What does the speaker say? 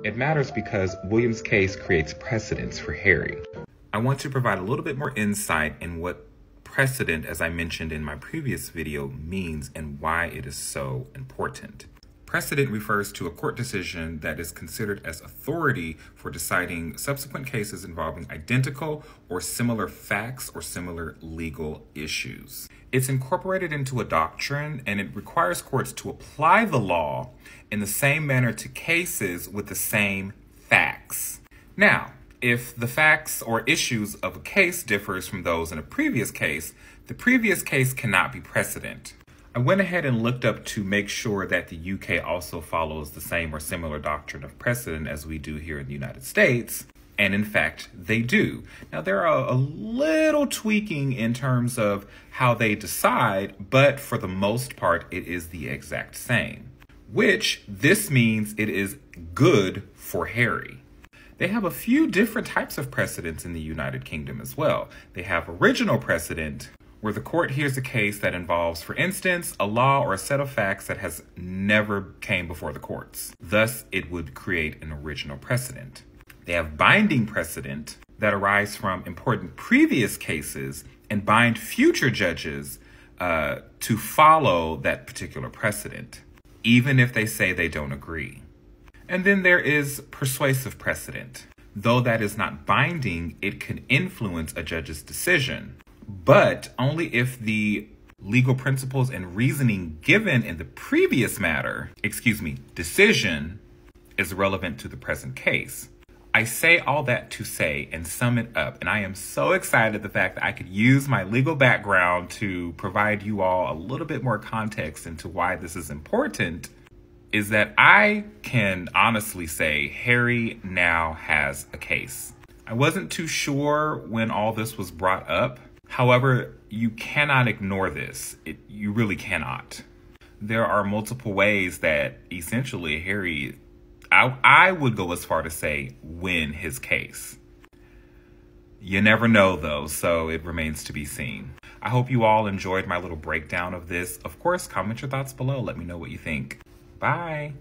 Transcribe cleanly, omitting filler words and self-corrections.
It matters because William's case creates precedents for Harry. I want to provide a little bit more insight in what precedent, as I mentioned in my previous video, means and why it is so important. Precedent refers to a court decision that is considered as authority for deciding subsequent cases involving identical or similar facts or similar legal issues. It's incorporated into a doctrine, and it requires courts to apply the law in the same manner to cases with the same facts. Now, if the facts or issues of a case differs from those in a previous case, the previous case cannot be precedent. I went ahead and looked up to make sure that the UK also follows the same or similar doctrine of precedent as we do here in the United States. And in fact, they do. Now, there are a little tweaking in terms of how they decide, but for the most part, it is the exact same. Which this means it is good for Harry. They have a few different types of precedents in the United Kingdom as well. They have original precedent, where the court hears a case that involves, for instance, a law or a set of facts that has never came before the courts. Thus, it would create an original precedent. They have binding precedent that arise from important previous cases and bind future judges to follow that particular precedent, even if they say they don't agree. And then there is persuasive precedent. Though that is not binding, it can influence a judge's decision, but only if the legal principles and reasoning given in the previous decision is relevant to the present case. I say all that to say and sum it up, and I am so excited the fact that I could use my legal background to provide you all a little bit more context into why this is important, is that I can honestly say Harry now has a case. I wasn't too sure when all this was brought up. However, you cannot ignore this. You really cannot. There are multiple ways that essentially Harry, I would go as far to say, win his case. You never know though, so it remains to be seen. I hope you all enjoyed my little breakdown of this. Of course, comment your thoughts below. Let me know what you think. Bye.